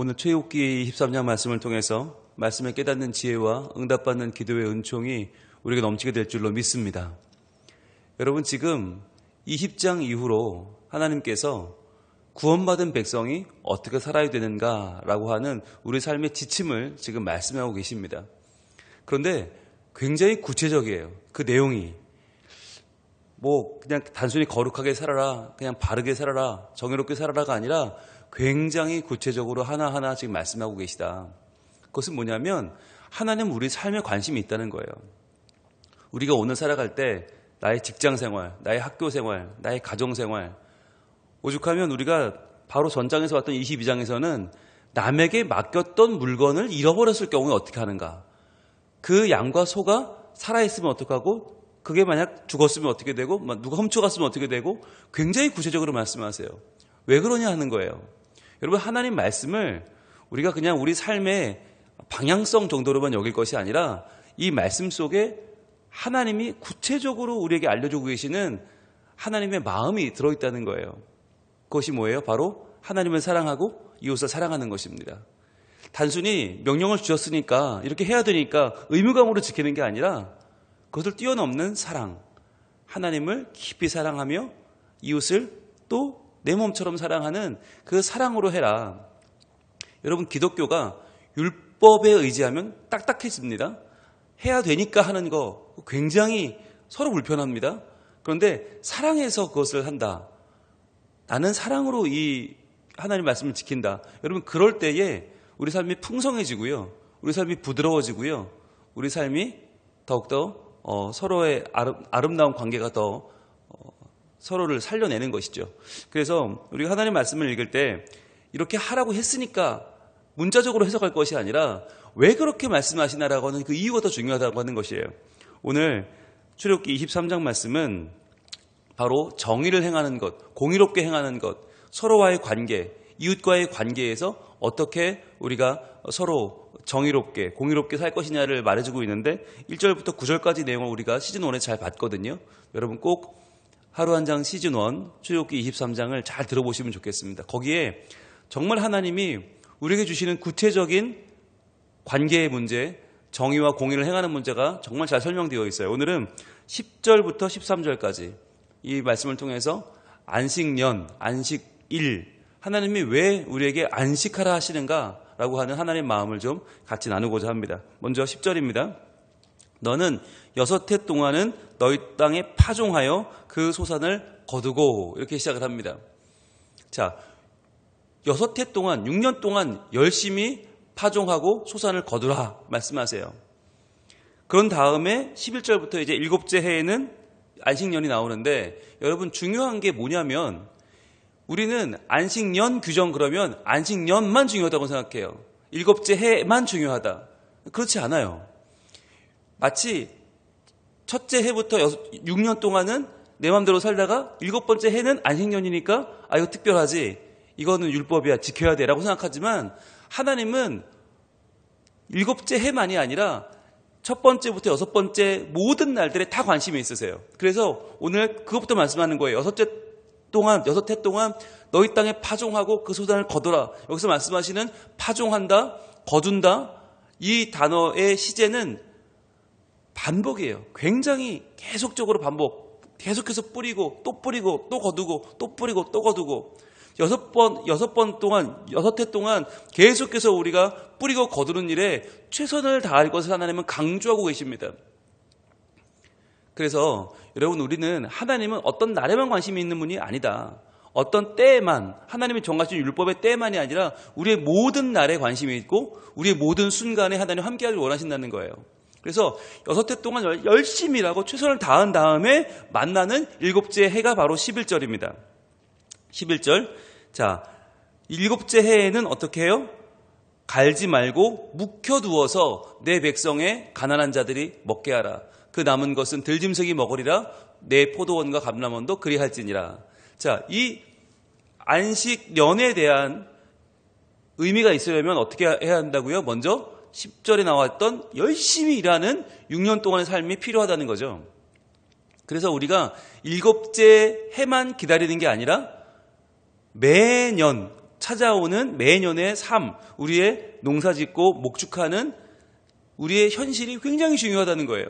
오늘 출애굽기 23장 말씀을 통해서 말씀을 깨닫는 지혜와 응답받는 기도의 은총이 우리에게 넘치게 될 줄로 믿습니다. 여러분, 지금 이 10장 이후로 하나님께서 구원받은 백성이 어떻게 살아야 되는가라고 하는 우리 삶의 지침을 지금 말씀하고 계십니다. 그런데 굉장히 구체적이에요. 그 내용이 그냥 단순히 거룩하게 살아라, 그냥 바르게 살아라, 정의롭게 살아라가 아니라 굉장히 구체적으로 하나하나 지금 말씀하고 계시다. 그것은 뭐냐면 하나님 우리 삶에 관심이 있다는 거예요. 우리가 오늘 살아갈 때 나의 직장생활, 나의 학교생활, 나의 가정생활, 오죽하면 우리가 바로 전장에서 왔던 22장에서는 남에게 맡겼던 물건을 잃어버렸을 경우에 어떻게 하는가, 그 양과 소가 살아있으면 어떡하고, 그게 만약 죽었으면 어떻게 되고, 누가 훔쳐갔으면 어떻게 되고, 굉장히 구체적으로 말씀하세요. 왜 그러냐 하는 거예요. 여러분, 하나님 말씀을 우리가 그냥 우리 삶의 방향성 정도로만 여길 것이 아니라 이 말씀 속에 하나님이 구체적으로 우리에게 알려주고 계시는 하나님의 마음이 들어있다는 거예요. 그것이 뭐예요? 바로 하나님을 사랑하고 이웃을 사랑하는 것입니다. 단순히 명령을 주셨으니까 이렇게 해야 되니까 의무감으로 지키는 게 아니라 그것을 뛰어넘는 사랑, 하나님을 깊이 사랑하며 이웃을 또 내 몸처럼 사랑하는 그 사랑으로 해라. 여러분, 기독교가 율법에 의지하면 딱딱해집니다. 해야 되니까 하는 거 굉장히 서로 불편합니다. 그런데 사랑해서 그것을 한다. 나는 사랑으로 이 하나님 말씀을 지킨다. 여러분, 그럴 때에 우리 삶이 풍성해지고요, 우리 삶이 부드러워지고요, 우리 삶이 더욱더 서로의 아름다운 관계가 더 서로를 살려내는 것이죠. 그래서 우리가 하나님 말씀을 읽을 때 이렇게 하라고 했으니까 문자적으로 해석할 것이 아니라 왜 그렇게 말씀하시나라고 하는 그 이유가 더 중요하다고 하는 것이에요. 오늘 출애굽기 23장 말씀은 바로 정의를 행하는 것, 공의롭게 행하는 것, 서로와의 관계, 이웃과의 관계에서 어떻게 우리가 서로 정의롭게, 공의롭게 살 것이냐를 말해주고 있는데 1절부터 9절까지 내용을 우리가 시즌1에 잘 봤거든요. 여러분 꼭 하루 한 장 시즌1 출애굽기 23장을 잘 들어보시면 좋겠습니다. 거기에 정말 하나님이 우리에게 주시는 구체적인 관계의 문제, 정의와 공의를 행하는 문제가 정말 잘 설명되어 있어요. 오늘은 10절부터 13절까지 이 말씀을 통해서 안식년, 안식일, 하나님이 왜 우리에게 안식하라 하시는가라고 하는 하나님의 마음을 좀 같이 나누고자 합니다. 먼저 10절입니다. 너는 6해 동안은 너희 땅에 파종하여 그 소산을 거두고, 이렇게 시작을 합니다. 자, 6해 동안, 6년 동안 열심히 파종하고 소산을 거두라 말씀하세요. 그런 다음에 11절부터 이제 7째 해에는 안식년이 나오는데, 여러분 중요한 게 뭐냐면 우리는 안식년 규정 그러면 안식년만 중요하다고 생각해요. 7째 해만 중요하다. 그렇지 않아요. 마치 첫째 해부터 6년 동안은 내 마음대로 살다가 7번째 해는 안식년이니까 이거 특별하지, 이거는 율법이야, 지켜야 돼 라고 생각하지만 하나님은 7째 해만이 아니라 첫 번째부터 6번째 모든 날들에 다 관심이 있으세요. 그래서 오늘 그것부터 말씀하는 거예요. 6해 동안 너희 땅에 파종하고 그 소산을 거둬라. 여기서 말씀하시는 파종한다, 거둔다, 이 단어의 시제는 반복이에요. 굉장히 계속적으로 반복, 계속해서 뿌리고 또 거두고 또 뿌리고 또 거두고, 6번 동안, 6해 동안 계속해서 우리가 뿌리고 거두는 일에 최선을 다할 것을 하나님은 강조하고 계십니다. 그래서 여러분, 우리는 하나님은 어떤 날에만 관심이 있는 분이 아니다. 어떤 때에만, 하나님이 정하신 율법의 때만이 아니라 우리의 모든 날에 관심이 있고 우리의 모든 순간에 하나님 함께하길 원하신다는 거예요. 그래서 6해 동안 열심히 일하고 최선을 다한 다음에 만나는 7째 해가 바로 11절입니다. 11절. 자, 7째 해에는 어떻게 해요? 갈지 말고 묵혀두어서 내 백성의 가난한 자들이 먹게 하라. 그 남은 것은 들짐승이 먹으리라. 내 포도원과 감람원도 그리할지니라. 자, 이 안식년에 대한 의미가 있으려면 어떻게 해야 한다고요? 먼저 10절에 나왔던 열심히 일하는 6년 동안의 삶이 필요하다는 거죠. 그래서 우리가 7째 해만 기다리는 게 아니라 매년 찾아오는 매년의 삶, 우리의 농사짓고 목축하는 우리의 현실이 굉장히 중요하다는 거예요.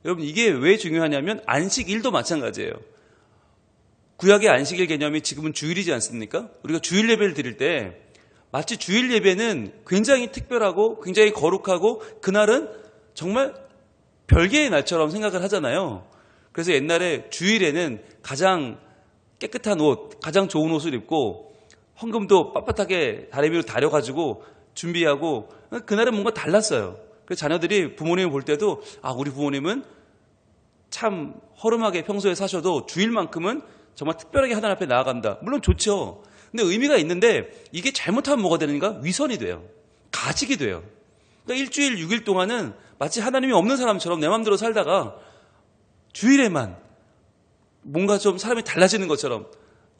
여러분, 이게 왜 중요하냐면 안식일도 마찬가지예요. 구약의 안식일 개념이 지금은 주일이지 않습니까? 우리가 주일 예배를 드릴 때 마치 주일 예배는 굉장히 특별하고 굉장히 거룩하고 그날은 정말 별개의 날처럼 생각을 하잖아요. 그래서 옛날에 주일에는 가장 깨끗한 옷, 가장 좋은 옷을 입고 헌금도 빳빳하게 다리 위로 다려가지고 준비하고 그날은 뭔가 달랐어요. 그래서 자녀들이 부모님을 볼 때도 우리 부모님은 참 허름하게 평소에 사셔도 주일만큼은 정말 특별하게 하나님 앞에 나아간다. 물론 좋죠. 근데 의미가 있는데 이게 잘못하면 뭐가 되는가? 위선이 돼요. 가식이 돼요. 그러니까 일주일 6일 동안은 마치 하나님이 없는 사람처럼 내 마음대로 살다가 주일에만 뭔가 좀 사람이 달라지는 것처럼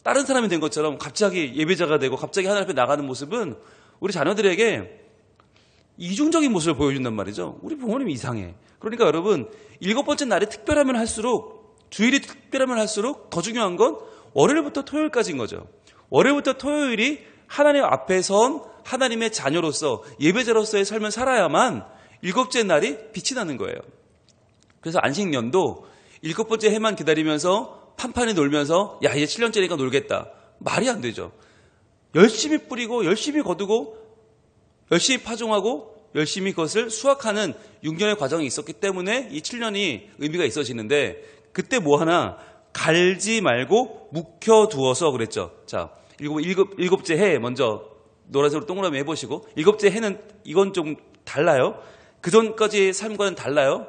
다른 사람이 된 것처럼 갑자기 예배자가 되고 갑자기 하나님 앞에 나가는 모습은 우리 자녀들에게 이중적인 모습을 보여준단 말이죠. 우리 부모님이 이상해. 그러니까 여러분 7번째 날이 특별하면 할수록 주일이 특별하면 할수록 더 중요한 건 월요일부터 토요일까지인 거죠. 월요일부터 토요일이 하나님 앞에 선 하나님의 자녀로서 예배자로서의 삶을 살아야만 7번째 날이 빛이 나는 거예요. 그래서 안식년도 7번째 해만 기다리면서 판판히 놀면서 이제 7년째니까 놀겠다. 말이 안 되죠. 열심히 뿌리고 열심히 거두고 열심히 파종하고 열심히 그것을 수확하는 6년의 과정이 있었기 때문에 이 7년이 의미가 있어지는데 그때 뭐 하나 갈지 말고 묵혀두어서 그랬죠. 자, 7번째 해 먼저 노란색으로 동그라미 해보시고 7번째 해는 이건 좀 달라요. 그 전까지의 삶과는 달라요.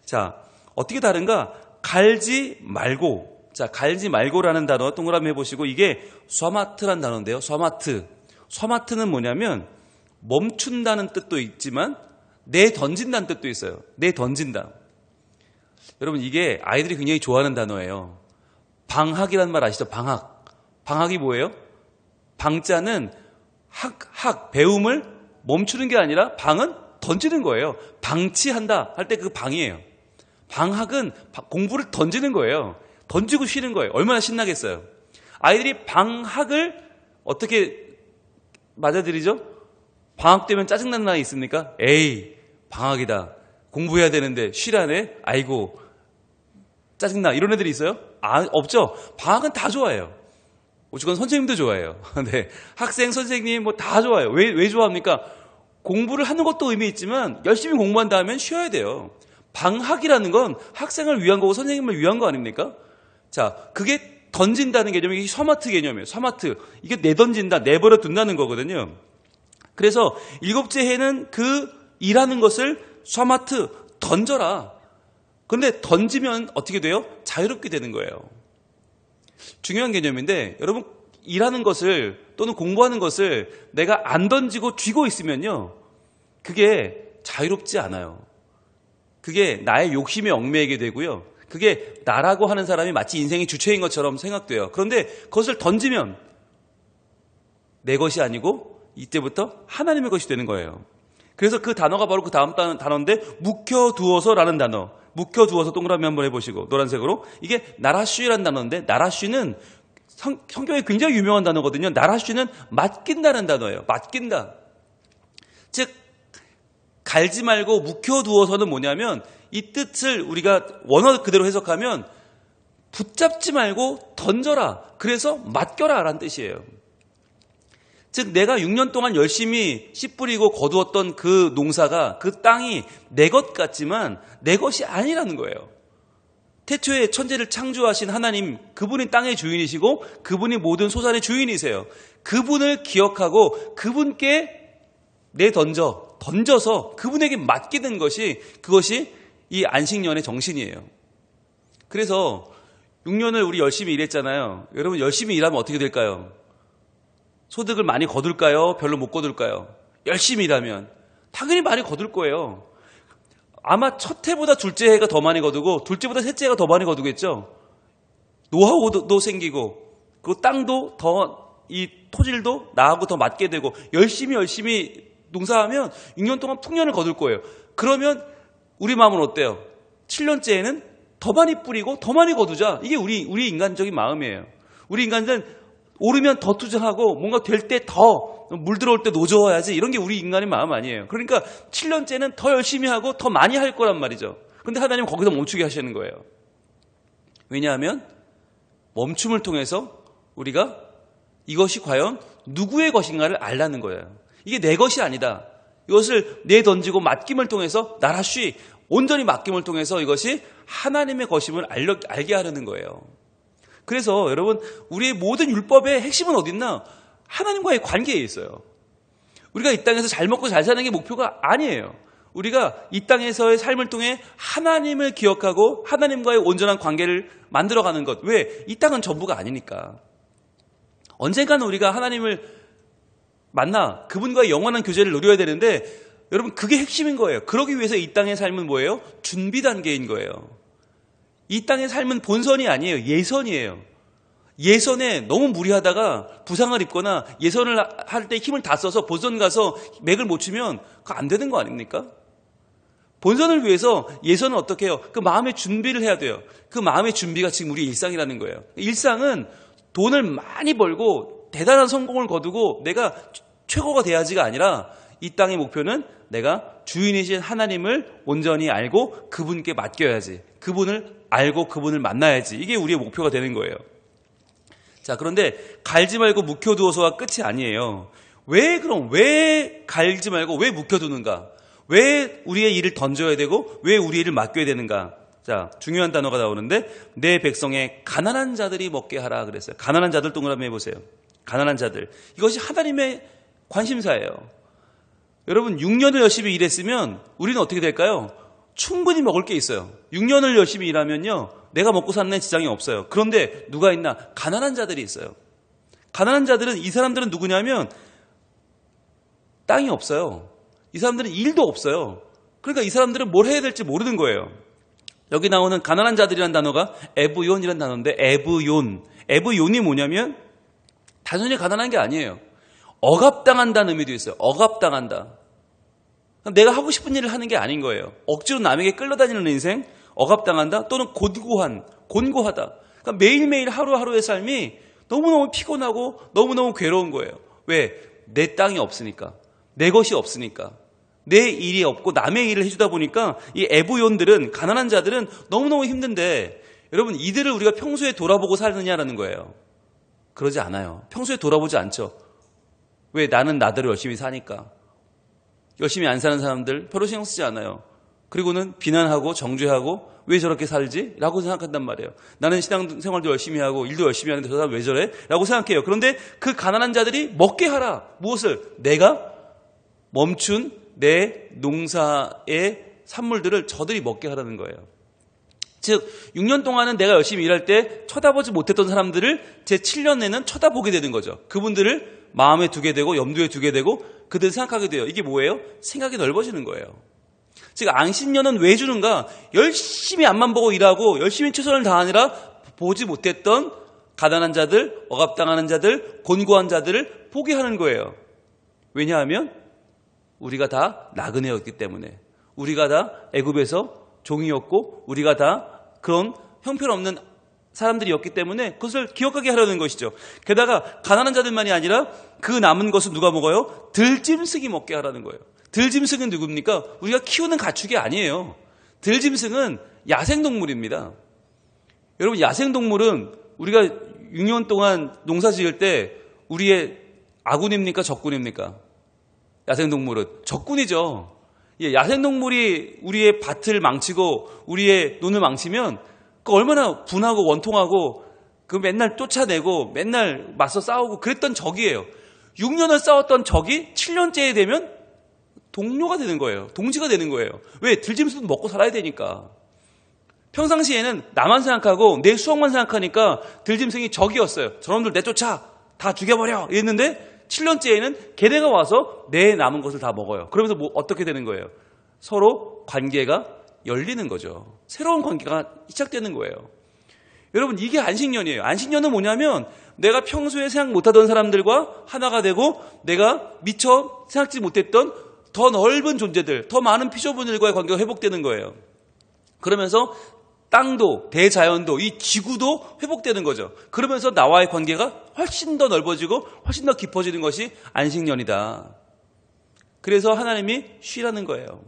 자, 어떻게 다른가? 갈지 말고. 자, 갈지 말고라는 단어 동그라미 해보시고 이게 쏴마트란 단어인데요. 쏴마트. 쏴마트는 뭐냐면 멈춘다는 뜻도 있지만 내던진다는 뜻도 있어요. 내던진다. 여러분 이게 아이들이 굉장히 좋아하는 단어예요. 방학이라는 말 아시죠? 방학. 방학이 뭐예요? 방자는 배움을 멈추는 게 아니라 방은 던지는 거예요. 방치한다 할 때 그 방이에요. 방학은 공부를 던지는 거예요. 던지고 쉬는 거예요. 얼마나 신나겠어요. 아이들이 방학을 어떻게 맞아들이죠? 방학 때면 짜증나는 아이 있습니까? 에이, 방학이다. 공부해야 되는데 쉬라네? 아이고, 짜증나. 이런 애들이 있어요? 없죠? 방학은 다 좋아해요. 오죽한 선생님도 좋아해요. 네. 학생, 선생님 뭐 다 좋아해요. 왜 좋아합니까? 공부를 하는 것도 의미 있지만 열심히 공부한 다음엔 쉬어야 돼요. 방학이라는 건 학생을 위한 거고 선생님을 위한 거 아닙니까? 자, 그게 던진다는 개념이 이게 쏴마트 개념이에요. 쏴마트. 이게 내던진다, 내버려 둔다는 거거든요. 그래서 7번째 해는 그 일하는 것을 쏴마트, 던져라. 그런데 던지면 어떻게 돼요? 자유롭게 되는 거예요. 중요한 개념인데 여러분 일하는 것을 또는 공부하는 것을 내가 안 던지고 쥐고 있으면요. 그게 자유롭지 않아요. 그게 나의 욕심에 얽매이게 되고요. 그게 나라고 하는 사람이 마치 인생의 주체인 것처럼 생각돼요. 그런데 그것을 던지면 내 것이 아니고 이때부터 하나님의 것이 되는 거예요. 그래서 그 단어가 바로 그 다음 단어인데 묵혀두어서라는 단어. 묵혀두어서 동그라미 한번 해보시고 노란색으로. 이게 나라쉬라는 단어인데 나라쉬는 성경에 굉장히 유명한 단어거든요. 나라쉬는 맡긴다는 단어예요. 맡긴다. 즉 갈지 말고 묵혀두어서는 뭐냐면 이 뜻을 우리가 원어 그대로 해석하면 붙잡지 말고 던져라. 그래서 맡겨라 라는 뜻이에요. 즉 내가 6년 동안 열심히 씨 뿌리고 거두었던 그 농사가 그 땅이 내 것 같지만 내 것이 아니라는 거예요. 태초에 천지를 창조하신 하나님, 그분이 땅의 주인이시고 그분이 모든 소산의 주인이세요. 그분을 기억하고 그분께 던져서 그분에게 맡기는 것이 그것이 이 안식년의 정신이에요. 그래서 6년을 우리 열심히 일했잖아요. 여러분 열심히 일하면 어떻게 될까요? 소득을 많이 거둘까요? 별로 못 거둘까요? 열심히 일하면 당연히 많이 거둘 거예요. 아마 첫 해보다 둘째 해가 더 많이 거두고 둘째보다 셋째 해가 더 많이 거두겠죠. 노하우도 생기고 그 땅도 더 이 토질도 나하고 더 맞게 되고 열심히 농사하면 6년 동안 풍년을 거둘 거예요. 그러면 우리 마음은 어때요? 7년째에는 더 많이 뿌리고 더 많이 거두자. 이게 우리 인간적인 마음이에요. 우리 인간은 오르면 더 투자하고 뭔가 될 때 더 물 들어올 때 노져와야지, 이런 게 우리 인간의 마음 아니에요. 그러니까 7년째는 더 열심히 하고 더 많이 할 거란 말이죠. 그런데 하나님은 거기서 멈추게 하시는 거예요. 왜냐하면 멈춤을 통해서 우리가 이것이 과연 누구의 것인가를 알라는 거예요. 이게 내 것이 아니다. 이것을 내던지고 맡김을 통해서 나라쉬 온전히 맡김을 통해서 이것이 하나님의 것임을 알게 하려는 거예요. 그래서 여러분, 우리의 모든 율법의 핵심은 어디 있나? 하나님과의 관계에 있어요. 우리가 이 땅에서 잘 먹고 잘 사는 게 목표가 아니에요. 우리가 이 땅에서의 삶을 통해 하나님을 기억하고 하나님과의 온전한 관계를 만들어가는 것. 왜? 이 땅은 전부가 아니니까. 언젠가는 우리가 하나님을 만나 그분과의 영원한 교제를 누려야 되는데, 여러분, 그게 핵심인 거예요. 그러기 위해서 이 땅의 삶은 뭐예요? 준비 단계인 거예요. 이 땅의 삶은 본선이 아니에요. 예선이에요. 예선에 너무 무리하다가 부상을 입거나 예선을 할 때 힘을 다 써서 본선 가서 맥을 못 추면 그거 안 되는 거 아닙니까? 본선을 위해서 예선은 어떻게 해요? 그 마음의 준비를 해야 돼요. 그 마음의 준비가 지금 우리의 일상이라는 거예요. 일상은 돈을 많이 벌고 대단한 성공을 거두고 내가 최고가 돼야지가 아니라, 이 땅의 목표는 내가 주인이신 하나님을 온전히 알고 그분께 맡겨야지. 그분을 알고 그분을 만나야지. 이게 우리의 목표가 되는 거예요. 자, 그런데 갈지 말고 묵혀두어서가 끝이 아니에요. 왜 갈지 말고 왜 묵혀두는가? 왜 우리의 일을 던져야 되고 왜 우리의 일을 맡겨야 되는가? 자, 중요한 단어가 나오는데, 내 백성의 가난한 자들이 먹게 하라 그랬어요. 가난한 자들 동그라미 해보세요. 가난한 자들. 이것이 하나님의 관심사예요. 여러분, 6년을 열심히 일했으면 우리는 어떻게 될까요? 충분히 먹을 게 있어요. 6년을 열심히 일하면요, 내가 먹고 사는 데 지장이 없어요. 그런데 누가 있나? 가난한 자들이 있어요. 가난한 자들은, 이 사람들은 누구냐면 땅이 없어요. 이 사람들은 일도 없어요. 그러니까 이 사람들은 뭘 해야 될지 모르는 거예요. 여기 나오는 가난한 자들이라는 단어가 에브욘이라는 단어인데, 에브욘이 뭐냐면 단순히 가난한 게 아니에요. 억압당한다는 의미도 있어요. 억압당한다. 내가 하고 싶은 일을 하는 게 아닌 거예요. 억지로 남에게 끌려다니는 인생, 억압당한다, 또는 곤고하다. 그러니까 매일매일 하루하루의 삶이 너무너무 피곤하고 너무너무 괴로운 거예요. 왜? 내 땅이 없으니까. 내 것이 없으니까. 내 일이 없고 남의 일을 해주다 보니까 이 에브욘들은, 가난한 자들은 너무너무 힘든데, 여러분, 이들을 우리가 평소에 돌아보고 살느냐라는 거예요. 그러지 않아요. 평소에 돌아보지 않죠. 왜? 나는 나대로 열심히 사니까. 열심히 안 사는 사람들 별로 신경 쓰지 않아요. 그리고는 비난하고 정죄하고 왜 저렇게 살지? 라고 생각한단 말이에요. 나는 신앙생활도 열심히 하고 일도 열심히 하는데 저 사람 왜 저래? 라고 생각해요. 그런데 그 가난한 자들이 먹게 하라. 무엇을? 내가 멈춘 내 농사의 산물들을 저들이 먹게 하라는 거예요. 즉 6년 동안은 내가 열심히 일할 때 쳐다보지 못했던 사람들을 제 7년에는 쳐다보게 되는 거죠. 그분들을 마음에 두게 되고 염두에 두게 되고 그들 생각하게 돼요. 이게 뭐예요? 생각이 넓어지는 거예요. 즉 안식년은 왜 주는가? 열심히 앞만 보고 일하고 열심히 최선을 다하느라 보지 못했던 가난한 자들, 억압당하는 자들, 곤고한 자들을 보게 하는 거예요. 왜냐하면 우리가 다 나그네였기 때문에, 우리가 다 애굽에서 종이었고 우리가 다 그런 형편없는 사람들이었기 때문에 그것을 기억하게 하려는 것이죠. 게다가 가난한 자들만이 아니라 그 남은 것은 누가 먹어요? 들짐승이 먹게 하라는 거예요. 들짐승은 누굽니까? 우리가 키우는 가축이 아니에요. 들짐승은 야생동물입니다. 여러분, 야생동물은 우리가 6년 동안 농사 지을 때 우리의 아군입니까? 적군입니까? 야생동물은 적군이죠. 야생동물이 우리의 밭을 망치고 우리의 논을 망치면 그 얼마나 분하고 원통하고 그 맨날 쫓아내고 맨날 맞서 싸우고 그랬던 적이에요. 6년을 싸웠던 적이 7년째에 되면 동료가 되는 거예요. 동지가 되는 거예요. 왜? 들짐승도 먹고 살아야 되니까. 평상시에는 나만 생각하고 내 수확만 생각하니까 들짐승이 적이었어요. 저놈들 내쫓아, 다 죽여버려 이랬는데 7년째에는 걔네가 와서 내 남은 것을 다 먹어요. 그러면서 어떻게 되는 거예요? 서로 관계가 열리는 거죠. 새로운 관계가 시작되는 거예요. 여러분, 이게 안식년이에요. 안식년은 뭐냐면 내가 평소에 생각 못하던 사람들과 하나가 되고 내가 미처 생각지 못했던 더 넓은 존재들, 더 많은 피조물들과의 관계가 회복되는 거예요. 그러면서 땅도, 대자연도, 이 지구도 회복되는 거죠. 그러면서 나와의 관계가 훨씬 더 넓어지고 훨씬 더 깊어지는 것이 안식년이다. 그래서 하나님이 쉬라는 거예요.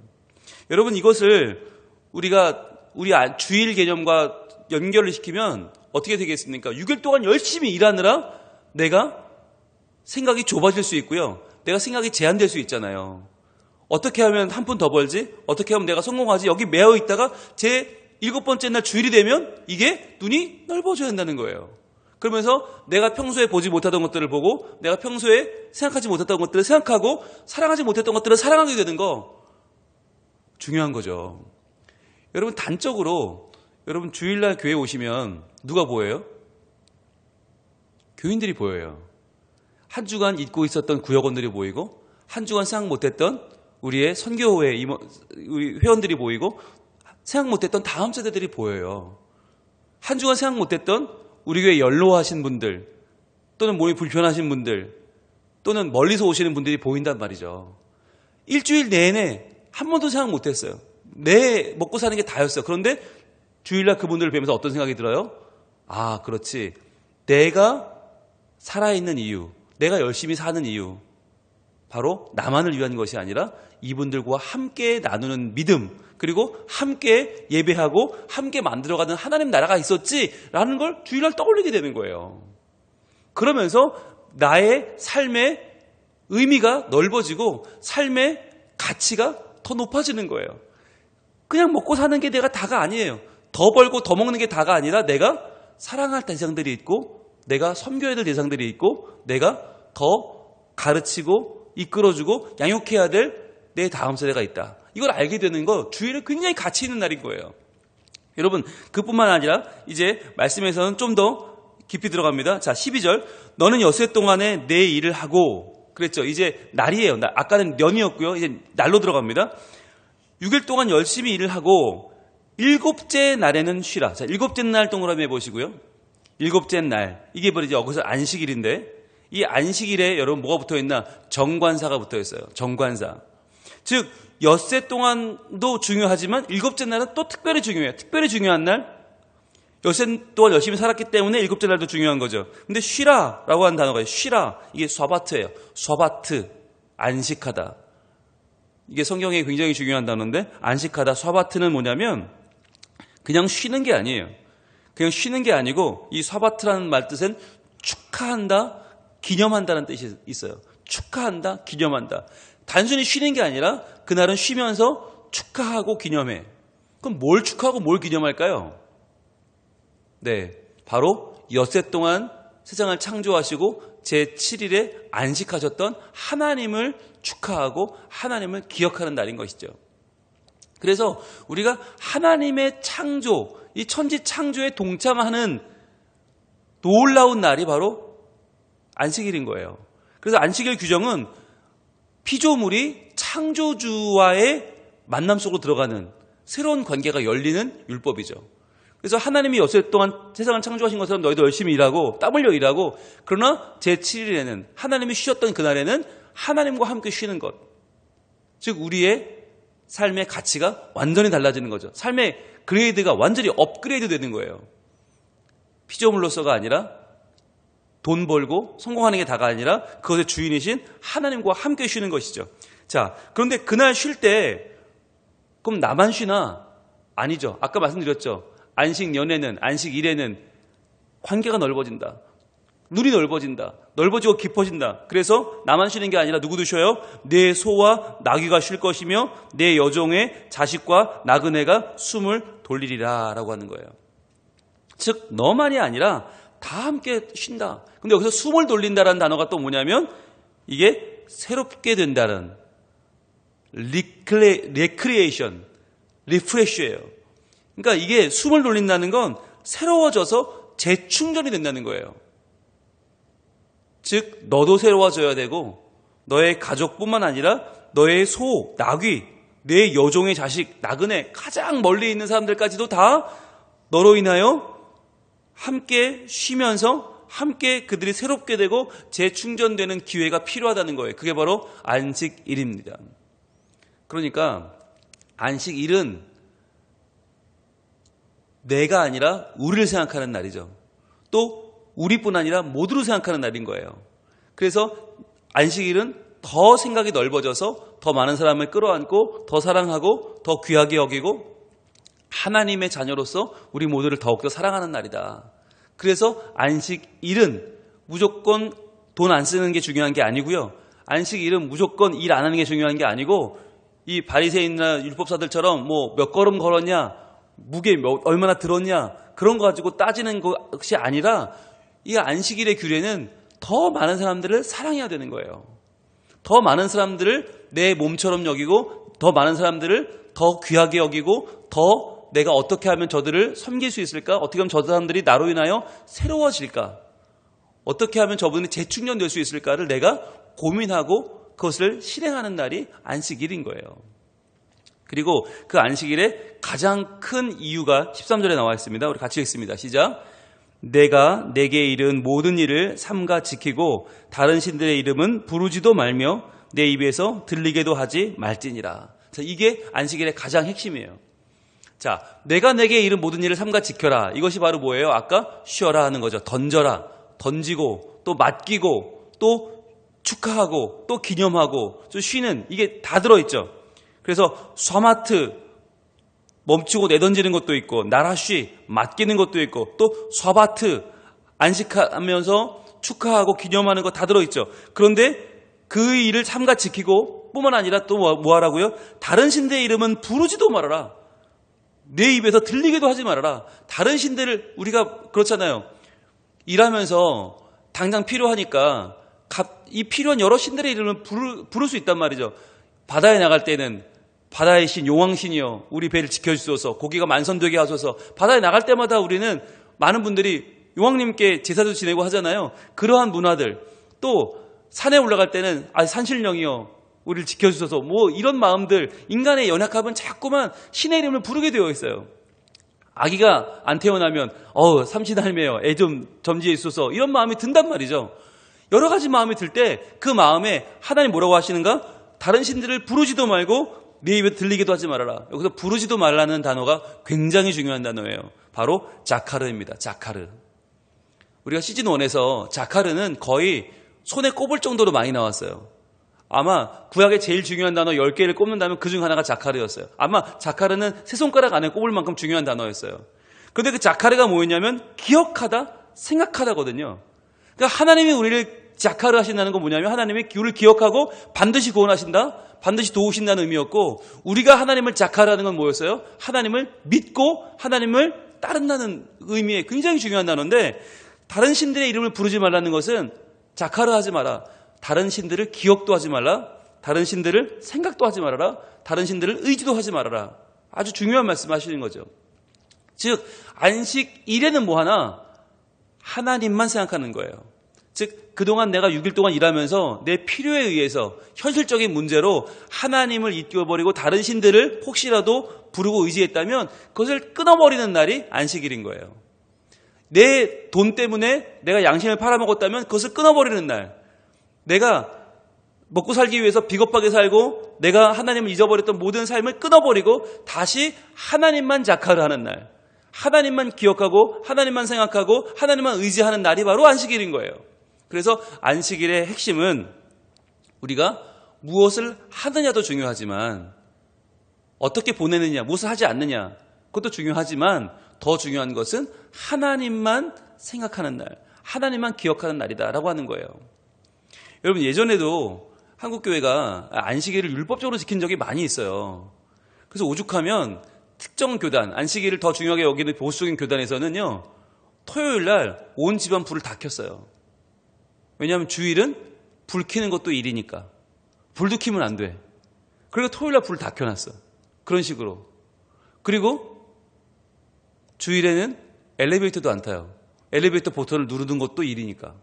여러분, 이것을 우리가 우리 주일 개념과 연결을 시키면 어떻게 되겠습니까? 6일 동안 열심히 일하느라 내가 생각이 좁아질 수 있고요. 내가 생각이 제한될 수 있잖아요. 어떻게 하면 한 푼 더 벌지? 어떻게 하면 내가 성공하지? 여기 매여 있다가 제 7번째 날 주일이 되면 이게 눈이 넓어져야 한다는 거예요. 그러면서 내가 평소에 보지 못하던 것들을 보고 내가 평소에 생각하지 못했던 것들을 생각하고 사랑하지 못했던 것들을 사랑하게 되는 거 중요한 거죠. 여러분, 단적으로 여러분 주일날 교회 오시면 누가 보여요? 교인들이 보여요. 한 주간 잊고 있었던 구역원들이 보이고 한 주간 생각 못했던 우리의 선교회 우리 회원들이 보이고 생각 못했던 다음 세대들이 보여요. 한 주간 생각 못했던 우리 교회 연로하신 분들 또는 몸이 불편하신 분들 또는 멀리서 오시는 분들이 보인단 말이죠. 일주일 내내 한 번도 생각 못했어요. 내 먹고 사는 게 다였어요. 그런데 주일날 그분들을 뵈면서 어떤 생각이 들어요? 아, 그렇지. 내가 살아있는 이유, 내가 열심히 사는 이유, 바로 나만을 위한 것이 아니라 이분들과 함께 나누는 믿음, 그리고 함께 예배하고 함께 만들어가는 하나님 나라가 있었지라는 걸 주일날 떠올리게 되는 거예요. 그러면서 나의 삶의 의미가 넓어지고 삶의 가치가 더 높아지는 거예요. 그냥 먹고 사는 게 내가 다가 아니에요. 더 벌고 더 먹는 게 다가 아니라 내가 사랑할 대상들이 있고 내가 섬겨야 될 대상들이 있고 내가 더 가르치고 이끌어주고 양육해야 될 내 다음 세대가 있다. 이걸 알게 되는 거 주일에 굉장히 가치 있는 날인 거예요. 여러분, 그뿐만 아니라 이제 말씀에서는 좀 더 깊이 들어갑니다. 자, 12절. 너는 엿새 동안에 내 일을 하고 그랬죠. 이제 날이에요. 아까는 년이었고요. 이제 날로 들어갑니다. 6일 동안 열심히 일을 하고 일곱째 날에는 쉬라. 자, 일곱째 날 동그라미 해보시고요. 일곱째 날. 이게 바로 이제 여기서 안식일인데 이 안식일에 여러분 뭐가 붙어 있나? 정관사가 붙어 있어요. 정관사. 즉, 엿새 동안도 중요하지만 일곱째 날은 또 특별히 중요해요. 특별히 중요한 날. 엿새 동안 열심히 살았기 때문에 일곱째 날도 중요한 거죠. 근데 쉬라라고 하는 단어가 쉬라. 이게 샤바트예요. 샤바트. 안식하다. 이게 성경에 굉장히 중요한 단어인데 안식하다. 샤바트는 뭐냐면 그냥 쉬는 게 아니에요. 그냥 쉬는 게 아니고 이 샤바트라는 말 뜻은 축하한다, 기념한다는 뜻이 있어요. 축하한다, 기념한다. 단순히 쉬는 게 아니라 그날은 쉬면서 축하하고 기념해. 그럼 뭘 축하하고 뭘 기념할까요? 네, 바로 엿새 동안 세상을 창조하시고 제7일에 안식하셨던 하나님을 축하하고 하나님을 기억하는 날인 것이죠. 그래서 우리가 하나님의 창조, 이 천지 창조에 동참하는 놀라운 날이 바로 안식일인 거예요. 그래서 안식일 규정은 피조물이 창조주와의 만남 속으로 들어가는 새로운 관계가 열리는 율법이죠. 그래서 하나님이 엿새 동안 세상을 창조하신 것처럼 너희도 열심히 일하고 땀 흘려 일하고 그러나 제7일에는 하나님이 쉬었던 그날에는 하나님과 함께 쉬는 것. 즉 우리의 삶의 가치가 완전히 달라지는 거죠. 삶의 그레이드가 완전히 업그레이드 되는 거예요. 피조물로서가 아니라 돈 벌고 성공하는 게 다가 아니라 그것의 주인이신 하나님과 함께 쉬는 것이죠. 자, 그런데 그날 쉴 때 그럼 나만 쉬나? 아니죠. 아까 말씀드렸죠. 안식년에는 안식일에는 관계가 넓어진다. 눈이 넓어진다. 넓어지고 깊어진다. 그래서 나만 쉬는 게 아니라 누구도 쉬어요? 내 소와 나귀가 쉴 것이며 내 여종의 자식과 나그네가 숨을 돌리리라 라고 하는 거예요. 즉 너만이 아니라 다 함께 쉰다. 근데 여기서 숨을 돌린다라는 단어가 또 뭐냐면 이게 새롭게 된다는 리크리에이션, 리프레쉬예요. 그러니까 이게 숨을 돌린다는 건 새로워져서 재충전이 된다는 거예요. 즉 너도 새로워져야 되고 너의 가족뿐만 아니라 너의 소, 나귀, 내 여종의 자식, 나그네, 가장 멀리 있는 사람들까지도 다 너로 인하여 함께 쉬면서 함께 그들이 새롭게 되고 재충전되는 기회가 필요하다는 거예요. 그게 바로 안식일입니다. 그러니까 안식일은 내가 아니라 우리를 생각하는 날이죠. 또 우리뿐 아니라 모두를 생각하는 날인 거예요. 그래서 안식일은 더 생각이 넓어져서 더 많은 사람을 끌어안고 더 사랑하고 더 귀하게 여기고 하나님의 자녀로서 우리 모두를 더욱더 사랑하는 날이다. 그래서 안식일은 무조건 돈 안 쓰는 게 중요한 게 아니고요. 안식일은 무조건 일 안 하는 게 중요한 게 아니고 이 바리새인이나 율법사들처럼 뭐 몇 걸음 걸었냐, 무게 얼마나 들었냐 그런 거 가지고 따지는 것이 아니라 이 안식일의 규례는 더 많은 사람들을 사랑해야 되는 거예요. 더 많은 사람들을 내 몸처럼 여기고 더 많은 사람들을 더 귀하게 여기고 더 내가 어떻게 하면 저들을 섬길 수 있을까? 어떻게 하면 저 사람들이 나로 인하여 새로워질까? 어떻게 하면 저분이 재충전될 수 있을까를 내가 고민하고 그것을 실행하는 날이 안식일인 거예요. 그리고 그 안식일의 가장 큰 이유가 13절에 나와 있습니다. 우리 같이 읽습니다. 시작. 내가 내게 이른 모든 일을 삼가 지키고 다른 신들의 이름은 부르지도 말며 내 입에서 들리게도 하지 말지니라. 자, 이게 안식일의 가장 핵심이에요. 자, 내가 내게 이른 모든 일을 삼가 지켜라. 이것이 바로 뭐예요? 아까 쉬어라 하는 거죠. 던져라, 던지고 또 맡기고 또 축하하고 또 기념하고 또 쉬는, 이게 다 들어있죠. 그래서 쏴마트, 멈추고 내던지는 것도 있고 나라쉬, 맡기는 것도 있고 또 쏴바트, 안식하면서 축하하고 기념하는 거 다 들어있죠. 그런데 그 일을 삼가 지키고 뿐만 아니라 또 뭐 하라고요? 다른 신들의 이름은 부르지도 말아라. 내 입에서 들리게도 하지 말아라. 다른 신들을, 우리가 그렇잖아요. 일하면서 당장 필요하니까 이 필요한 여러 신들의 이름을 부를 수 있단 말이죠. 바다에 나갈 때는 바다의 신 용왕신이여 우리 배를 지켜주소서, 고기가 만선되게 하소서. 바다에 나갈 때마다 우리는 많은 분들이 용왕님께 제사도 지내고 하잖아요. 그러한 문화들. 또 산에 올라갈 때는 산신령이여 우리를 지켜주소서, 뭐 이런 마음들. 인간의 연약함은 자꾸만 신의 이름을 부르게 되어 있어요. 아기가 안 태어나면 삼신할매여 애 좀 점지해 주소서, 이런 마음이 든단 말이죠. 여러 가지 마음이 들 때 그 마음에 하나님 뭐라고 하시는가? 다른 신들을 부르지도 말고 네 입에 들리기도 하지 말아라. 여기서 부르지도 말라는 단어가 굉장히 중요한 단어예요. 바로 자카르입니다. 자카르. 우리가 시즌 1에서 자카르는 거의 손에 꼽을 정도로 많이 나왔어요. 아마 구약의 제일 중요한 단어 10개를 꼽는다면 그중 하나가 자카르였어요. 아마 자카르는 세 손가락 안에 꼽을 만큼 중요한 단어였어요. 그런데 그 자카르가 뭐였냐면 기억하다, 생각하다거든요. 그러니까 하나님이 우리를 자카르 하신다는 건 뭐냐면 하나님이 우리를 기억하고 반드시 구원하신다, 반드시 도우신다는 의미였고, 우리가 하나님을 자카르하는 건 뭐였어요? 하나님을 믿고 하나님을 따른다는 의미의 굉장히 중요한 단어인데, 다른 신들의 이름을 부르지 말라는 것은 자카르 하지 마라, 다른 신들을 기억도 하지 말라, 다른 신들을 생각도 하지 말아라, 다른 신들을 의지도 하지 말아라. 아주 중요한 말씀 하시는 거죠. 즉 안식일에는 뭐 하나? 하나님만 생각하는 거예요. 즉 그동안 내가 6일 동안 일하면서 내 필요에 의해서 현실적인 문제로 하나님을 잊어버리고 다른 신들을 혹시라도 부르고 의지했다면 그것을 끊어버리는 날이 안식일인 거예요. 내 돈 때문에 내가 양심을 팔아먹었다면 그것을 끊어버리는 날. 내가 먹고 살기 위해서 비겁하게 살고 내가 하나님을 잊어버렸던 모든 삶을 끊어버리고 다시 하나님만 자카르하는 날, 하나님만 기억하고 하나님만 생각하고 하나님만 의지하는 날이 바로 안식일인 거예요. 그래서 안식일의 핵심은 우리가 무엇을 하느냐도 중요하지만 어떻게 보내느냐, 무엇을 하지 않느냐, 그것도 중요하지만 더 중요한 것은 하나님만 생각하는 날, 하나님만 기억하는 날이다라고 하는 거예요. 여러분, 예전에도 한국교회가 안식일을 율법적으로 지킨 적이 많이 있어요. 그래서 오죽하면 특정 교단, 안식일을 더 중요하게 여기는 보수적인 교단에서는요, 토요일 날 온 집안 불을 다 켰어요. 왜냐하면 주일은 불 켜는 것도 일이니까. 불도 켜면 안 돼. 그리고 토요일 날 불을 다 켜놨어. 그런 식으로. 그리고 주일에는 엘리베이터도 안 타요. 엘리베이터 버튼을 누르는 것도 일이니까.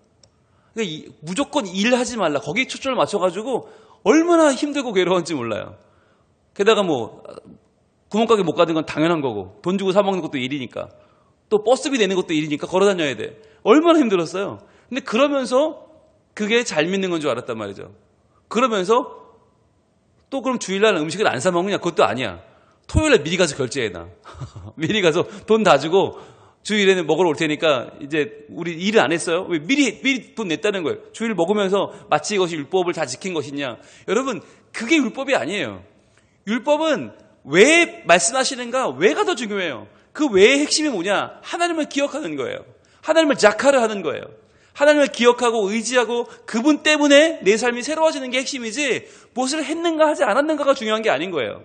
그러니까 무조건 일하지 말라. 거기에 초점을 맞춰가지고 얼마나 힘들고 괴로운지 몰라요. 게다가 뭐 구멍가게 못 가는 건 당연한 거고, 돈 주고 사 먹는 것도 일이니까, 또 버스비 내는 것도 일이니까 걸어 다녀야 돼. 얼마나 힘들었어요. 근데 그러면서 그게 잘 믿는 건 줄 알았단 말이죠. 그러면서 또 그럼 주일날 음식을 안 사 먹느냐? 그것도 아니야. 토요일에 미리 가서 결제해놔. 미리 가서 돈 다 주고 주일에는 먹으러 올 테니까 이제 우리 일을 안 했어요? 왜 미리 돈 냈다는 거예요. 주일 먹으면서 마치 이것이 율법을 다 지킨 것이냐. 여러분, 그게 율법이 아니에요. 율법은 왜 말씀하시는가? 왜가 더 중요해요. 그 왜의 핵심이 뭐냐? 하나님을 기억하는 거예요. 하나님을 자카를 하는 거예요. 하나님을 기억하고 의지하고 그분 때문에 내 삶이 새로워지는 게 핵심이지 무엇을 했는가 하지 않았는가가 중요한 게 아닌 거예요.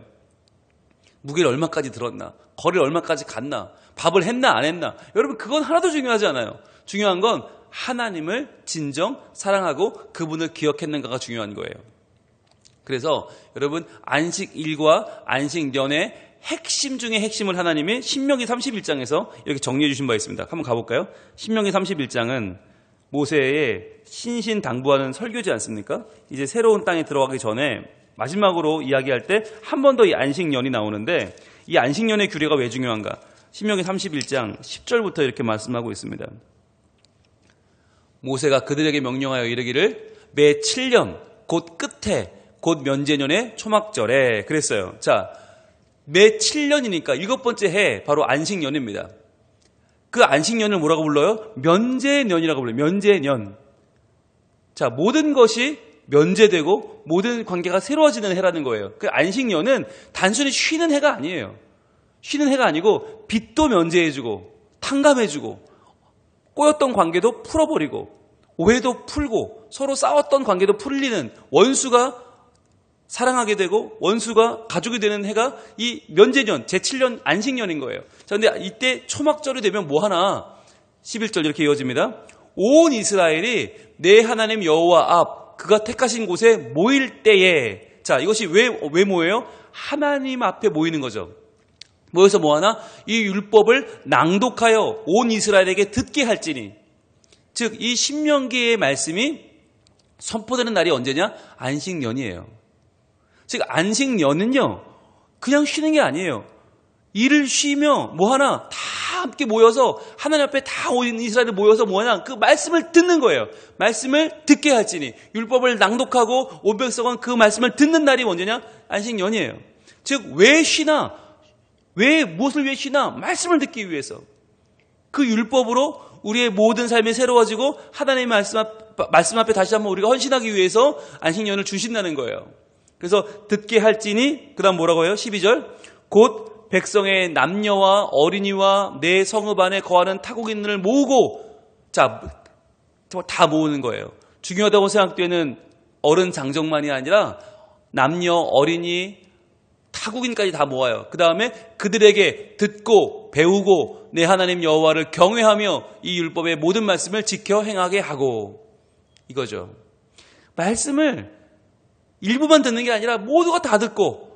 무게를 얼마까지 들었나? 거리를 얼마까지 갔나? 밥을 했나 안 했나? 여러분, 그건 하나도 중요하지 않아요. 중요한 건 하나님을 진정 사랑하고 그분을 기억했는가가 중요한 거예요. 그래서 여러분, 안식일과 안식년의 핵심 중에 핵심을 하나님이 신명기 31장에서 이렇게 정리해 주신 바 있습니다. 한번 가볼까요? 신명기 31장은 모세의 신신당부하는 설교지 않습니까? 이제 새로운 땅에 들어가기 전에 마지막으로 이야기할 때 한 번 더 이 안식년이 나오는데, 이 안식년의 규례가 왜 중요한가? 신명기 31장 10절부터 이렇게 말씀하고 있습니다. 모세가 그들에게 명령하여 이르기를 매 7년 곧 끝에 곧 면제년의 초막절에 그랬어요. 자, 매 7년이니까 7번째 해 바로 안식년입니다. 그 안식년을 뭐라고 불러요? 면제년이라고 불러요. 면제년. 자, 모든 것이 면제되고 모든 관계가 새로워지는 해라는 거예요. 그 안식년은 단순히 쉬는 해가 아니에요. 쉬는 해가 아니고 빚도 면제해주고 탕감해주고 꼬였던 관계도 풀어버리고 오해도 풀고 서로 싸웠던 관계도 풀리는, 원수가 사랑하게 되고 원수가 가족이 되는 해가 이 면제년, 제7년 안식년인 거예요. 자, 근데 이때 초막절이 되면 뭐 하나? 11절 이렇게 이어집니다. 온 이스라엘이 내 하나님 여호와 앞 그가 택하신 곳에 모일 때에, 자, 이것이 왜 모여요? 하나님 앞에 모이는 거죠. 모여서 뭐 하나? 이 율법을 낭독하여 온 이스라엘에게 듣게 할지니. 즉, 이 신명기의 말씀이 선포되는 날이 언제냐? 안식년이에요. 즉, 안식년은요, 그냥 쉬는 게 아니에요. 일을 쉬며 뭐 하나? 다 함께 모여서 하나님 앞에 다 온 이스라엘이 모여서 뭐 하나? 그 말씀을 듣는 거예요. 말씀을 듣게 할지니. 율법을 낭독하고 온 백성은 그 말씀을 듣는 날이 언제냐? 안식년이에요. 즉, 왜 쉬나? 무엇을 위해 쉬나? 말씀을 듣기 위해서. 그 율법으로 우리의 모든 삶이 새로워지고 하나님의 말씀 앞에 다시 한번 우리가 헌신하기 위해서 안식년을 주신다는 거예요. 그래서 듣게 할지니, 그 다음 뭐라고 해요? 12절. 곧 백성의 남녀와 어린이와 내 성읍 안에 거하는 타국인들을 모으고, 자, 다 모으는 거예요. 중요하다고 생각되는 어른 장정만이 아니라 남녀, 어린이, 타국인까지 다 모아요. 그 다음에 그들에게 듣고 배우고 내 하나님 여호와를 경외하며 이 율법의 모든 말씀을 지켜 행하게 하고, 이거죠. 말씀을 일부만 듣는 게 아니라 모두가 다 듣고,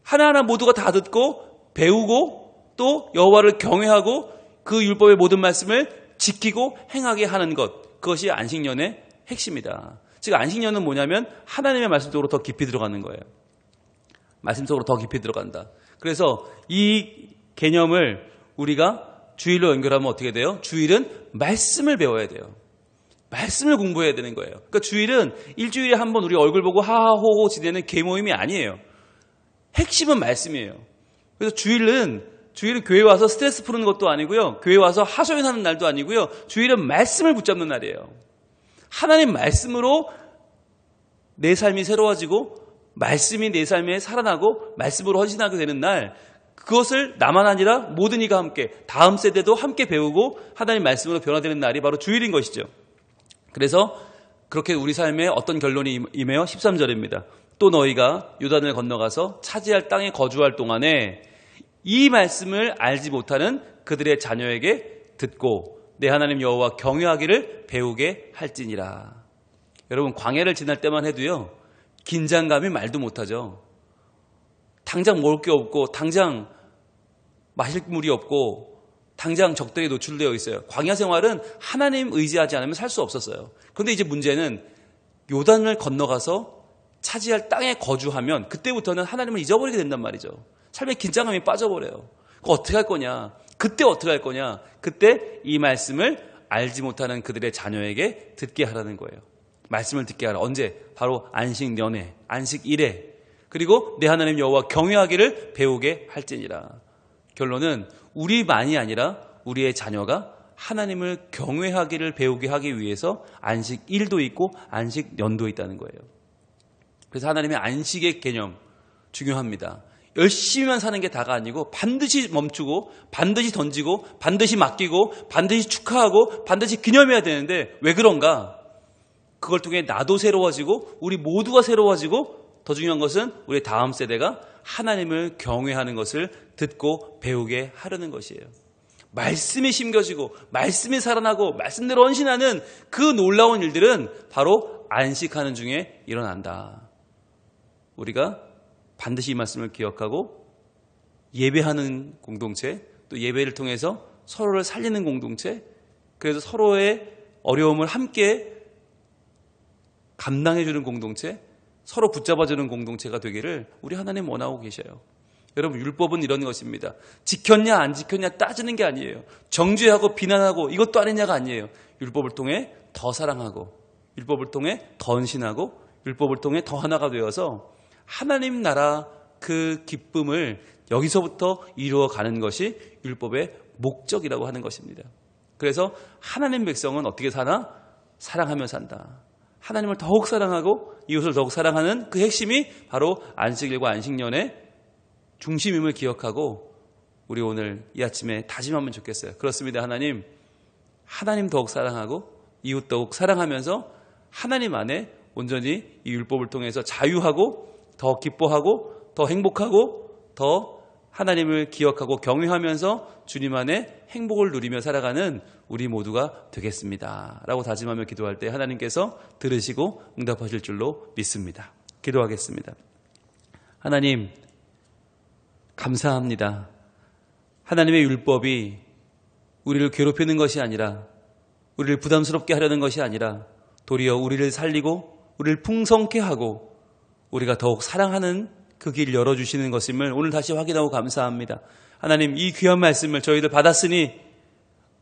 하나하나 모두가 다 듣고 배우고 또 여호와를 경외하고 그 율법의 모든 말씀을 지키고 행하게 하는 것, 그것이 안식년의 핵심이다. 즉, 안식년은 뭐냐면 하나님의 말씀 속으로 더 깊이 들어가는 거예요. 말씀 속으로 더 깊이 들어간다. 그래서 이 개념을 우리가 주일로 연결하면 어떻게 돼요? 주일은 말씀을 배워야 돼요. 말씀을 공부해야 되는 거예요. 그러니까 주일은 일주일에 한 번 우리 얼굴 보고 하하호호 지내는 개모임이 아니에요. 핵심은 말씀이에요. 그래서 주일은 교회 와서 스트레스 푸는 것도 아니고요. 교회 와서 하소연하는 날도 아니고요. 주일은 말씀을 붙잡는 날이에요. 하나님 말씀으로 내 삶이 새로워지고 말씀이 내 삶에 살아나고 말씀으로 헌신하게 되는 날, 그것을 나만 아니라 모든 이가 함께, 다음 세대도 함께 배우고 하나님 말씀으로 변화되는 날이 바로 주일인 것이죠. 그래서 그렇게 우리 삶에 어떤 결론이 임해요? 13절입니다. 또 너희가 요단을 건너가서 차지할 땅에 거주할 동안에 이 말씀을 알지 못하는 그들의 자녀에게 듣고 내 하나님 여호와 경외하기를 배우게 할지니라. 여러분, 광야를 지날 때만 해도요, 긴장감이 말도 못하죠. 당장 먹을 게 없고 당장 마실 물이 없고 당장 적들에 노출되어 있어요. 광야 생활은 하나님 의지하지 않으면 살 수 없었어요. 그런데 이제 문제는 요단을 건너가서 차지할 땅에 거주하면 그때부터는 하나님을 잊어버리게 된단 말이죠. 삶의 긴장감이 빠져버려요. 그거 어떻게 할 거냐? 그때 어떻게 할 거냐? 그때 이 말씀을 알지 못하는 그들의 자녀에게 듣게 하라는 거예요. 말씀을 듣게 하라. 언제? 바로 안식년에, 안식일에. 그리고 내 하나님 여호와 경외하기를 배우게 할지니라. 결론은 우리만이 아니라 우리의 자녀가 하나님을 경외하기를 배우게 하기 위해서 안식일도 있고 안식년도 있다는 거예요. 그래서 하나님의 안식의 개념 중요합니다. 열심히만 사는 게 다가 아니고 반드시 멈추고 반드시 던지고 반드시 맡기고 반드시 축하하고 반드시 기념해야 되는데 왜 그런가? 그걸 통해 나도 새로워지고 우리 모두가 새로워지고 더 중요한 것은 우리 다음 세대가 하나님을 경외하는 것을 듣고 배우게 하려는 것이에요. 말씀이 심겨지고 말씀이 살아나고 말씀대로 헌신하는 그 놀라운 일들은 바로 안식하는 중에 일어난다. 우리가 반드시 이 말씀을 기억하고 예배하는 공동체, 또 예배를 통해서 서로를 살리는 공동체, 그래서 서로의 어려움을 함께 감당해주는 공동체, 서로 붙잡아주는 공동체가 되기를 우리 하나님 원하고 계셔요. 여러분, 율법은 이런 것입니다. 지켰냐 안 지켰냐 따지는 게 아니에요. 정죄하고 비난하고 이것도 아니냐가 아니에요. 율법을 통해 더 사랑하고 율법을 통해 더 헌신하고 율법을 통해 더 하나가 되어서 하나님 나라 그 기쁨을 여기서부터 이루어가는 것이 율법의 목적이라고 하는 것입니다. 그래서 하나님 백성은 어떻게 사나? 사랑하며 산다. 하나님을 더욱 사랑하고 이웃을 더욱 사랑하는 그 핵심이 바로 안식일과 안식년의 중심임을 기억하고 우리 오늘 이 아침에 다짐하면 좋겠어요. 그렇습니다. 하나님 더욱 사랑하고 이웃 더욱 사랑하면서 하나님 안에 온전히 이 율법을 통해서 자유하고 더 기뻐하고 더 행복하고 더 하나님을 기억하고 경외하면서 주님 안에 행복을 누리며 살아가는 우리 모두가 되겠습니다. 라고 다짐하며 기도할 때 하나님께서 들으시고 응답하실 줄로 믿습니다. 기도하겠습니다. 하나님, 감사합니다. 하나님의 율법이 우리를 괴롭히는 것이 아니라 우리를 부담스럽게 하려는 것이 아니라 도리어 우리를 살리고 우리를 풍성케 하고 우리가 더욱 사랑하는 그 길 열어주시는 것임을 오늘 다시 확인하고 감사합니다. 하나님, 이 귀한 말씀을 저희들 받았으니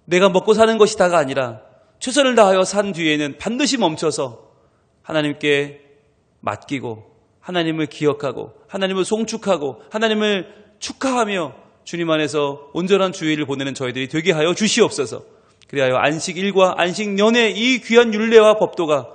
내가 먹고 사는 것이 다가 아니라 최선을 다하여 산 뒤에는 반드시 멈춰서 하나님께 맡기고 하나님을 기억하고 하나님을 송축하고 하나님을 축하하며 주님 안에서 온전한 주일을 보내는 저희들이 되게 하여 주시옵소서. 그리하여 안식일과 안식년의 이 귀한 율례와 법도가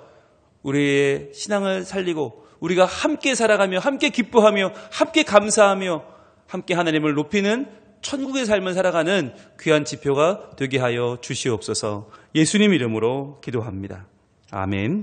우리의 신앙을 살리고 우리가 함께 살아가며 함께 기뻐하며 함께 감사하며 함께 하나님을 높이는 천국의 삶을 살아가는 귀한 지표가 되게 하여 주시옵소서. 예수님 이름으로 기도합니다. 아멘.